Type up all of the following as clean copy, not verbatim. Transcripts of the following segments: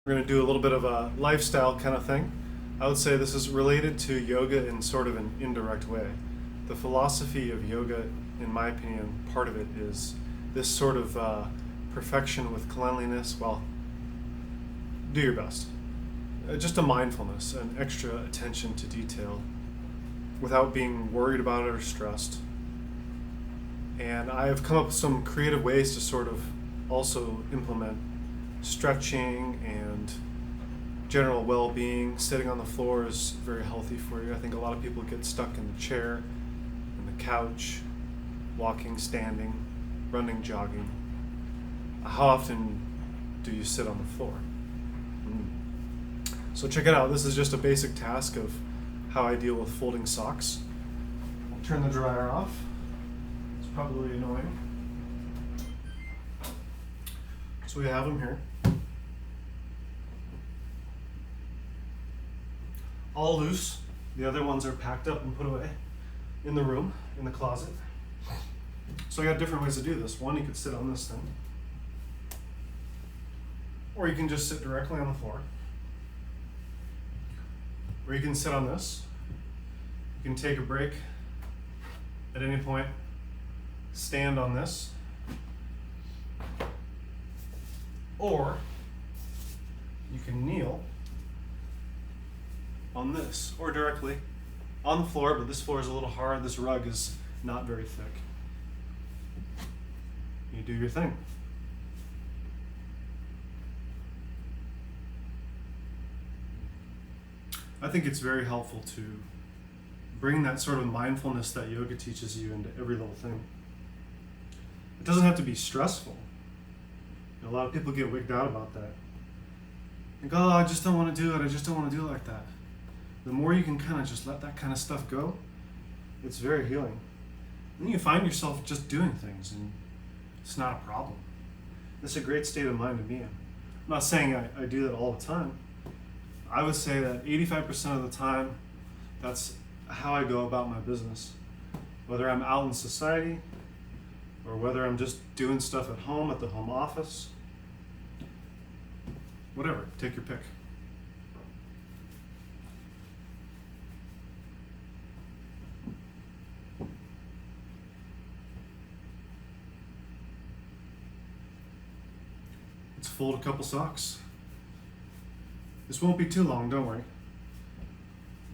We're going to do a little bit of a lifestyle kind of thing. I would say this is related to yoga in sort of an indirect way. The philosophy of yoga, in my opinion, part of it is this sort of perfection with cleanliness. Well, do your best. Just a mindfulness, an extra attention to detail without being worried about it or stressed. And I have come up with some creative ways to sort of also implement stretching and general well-being. Sitting on the floor is very healthy for you. I think a lot of people get stuck in the chair, in the couch, walking, standing, running, jogging. How often do you sit on the floor? So check it out. This is just a basic task of how I deal with folding socks. I'll turn the dryer off. It's probably annoying. So we have them here. All loose. The other ones are packed up and put away in the room, in the closet. So I got different ways to do this. One, you could sit on this thing. Or you can just sit directly on the floor. Or you can sit on this. You can take a break at any point. Stand on this. Or you can kneel on this, or directly on the floor, but this floor is a little hard. This rug is not very thick. You do your thing. I think it's very helpful to bring that sort of mindfulness that yoga teaches you into every little thing. It doesn't have to be stressful. A lot of people get wigged out about that. Like, oh, I just don't want to do it. I just don't want to do it like that. The more you can kind of just let that kind of stuff go, it's very healing. And then you find yourself just doing things, and it's not a problem. It's a great state of mind to be in. I'm not saying I do that all the time. I would say that 85% of the time, that's how I go about my business. Whether I'm out in society, or whether I'm just doing stuff at home, at the home office, whatever, take your pick. Let's fold a couple socks. This won't be too long, don't worry.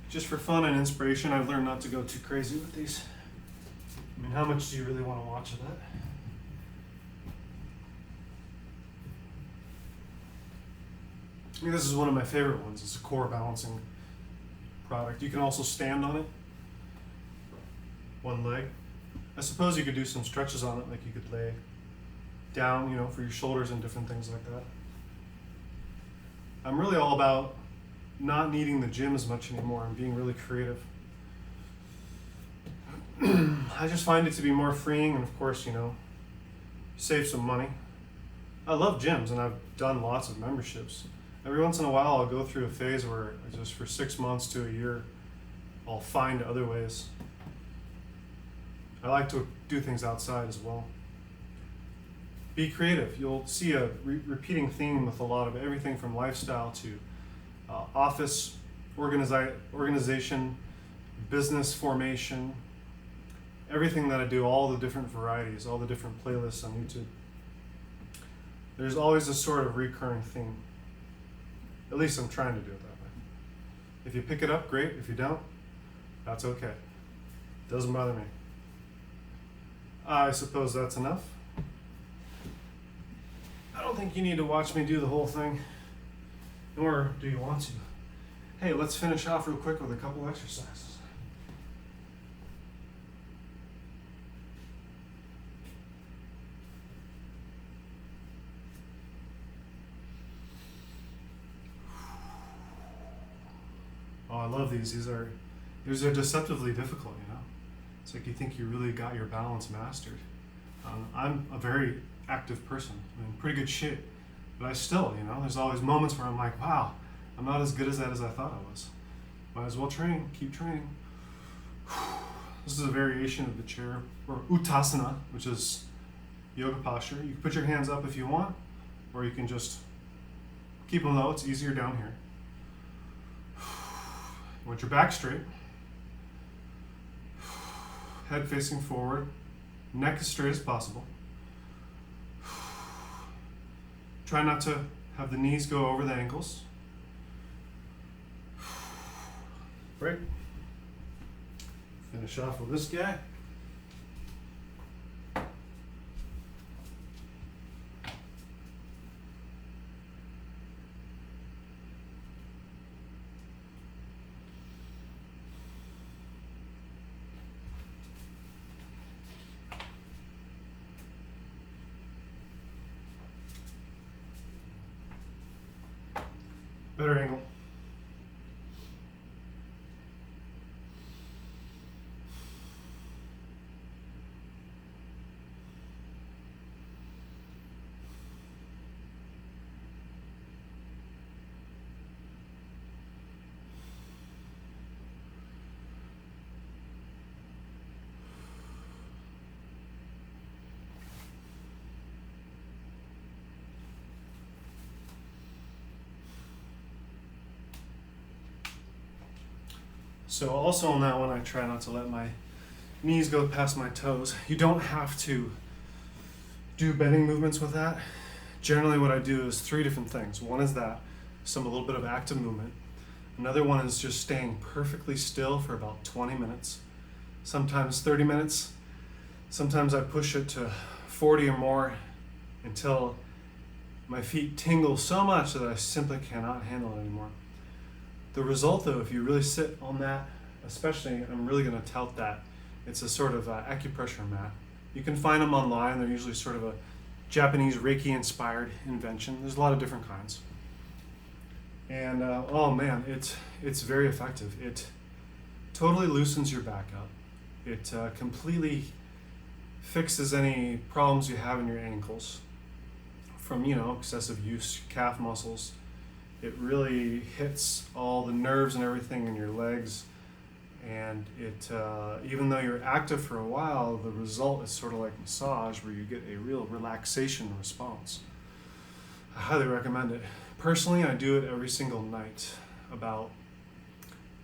Just for fun and inspiration, I've learned not to go too crazy with these. I mean, how much do you really want to watch of that? I mean, this is one of my favorite ones. It's a core balancing product. You can also stand on it. One leg. I suppose you could do some stretches on it, like you could lay down, for your shoulders and different things like that. I'm really all about not needing the gym as much anymore and being really creative. I just find it to be more freeing, and of course, save some money. I love gyms, and I've done lots of memberships. Every once in a while, I'll go through a phase where just for 6 months to a year, I'll find other ways. I like to do things outside as well. Be creative. You'll see a repeating theme with a lot of everything from lifestyle to office organization, business formation, everything that I do, all the different varieties, all the different playlists on YouTube. There's always a sort of recurring theme. At least I'm trying to do it that way. If you pick it up, great. If you don't, that's okay. Doesn't bother me. I suppose that's enough. I don't think you need to watch me do the whole thing, nor do you want to. Hey, let's finish off real quick with a couple exercises. Oh, I love these. These are deceptively difficult, It's like you think you really got your balance mastered. I'm a very active person. I'm in pretty good shape. But I still, there's always moments where I'm like, wow, I'm not as good as that as I thought I was. Might as well train, keep training. This is a variation of the chair, or Uttasana, which is yoga posture. You can put your hands up if you want, or you can just Keep them low, it's easier down here. Want your back straight. Head facing forward. Neck as straight as possible. Try not to have the knees go over the ankles. Break. Finish off with this guy. Better angle. So also on that one, I try not to let my knees go past my toes. You don't have to do bending movements with that. Generally what I do is 3 different things. One is that, a little bit of active movement. Another one is just staying perfectly still for about 20 minutes, sometimes 30 minutes. Sometimes I push it to 40 or more until my feet tingle so much that I simply cannot handle it anymore. The result, though, if you really sit on that, especially, I'm really going to tout that, it's a sort of acupressure mat. You can find them online. They're usually sort of a Japanese Reiki-inspired invention. There's a lot of different kinds. And, oh man, it's very effective. It totally loosens your back up. It completely fixes any problems you have in your ankles from, excessive use, calf muscles. It really hits all the nerves and everything in your legs, and it even though you're active for a while, the result is sort of like massage, where you get a real relaxation response. I highly recommend it. Personally, I do it every single night, about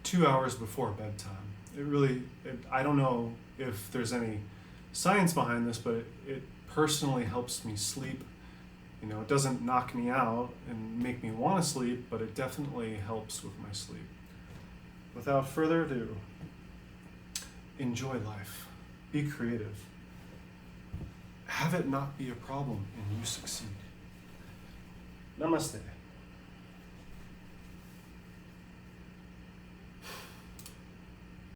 2 hours before bedtime. I don't know if there's any science behind this, but it personally helps me sleep. It doesn't knock me out and make me want to sleep, but it definitely helps with my sleep. Without further ado, enjoy life. Be creative. Have it not be a problem, and you succeed. Namaste.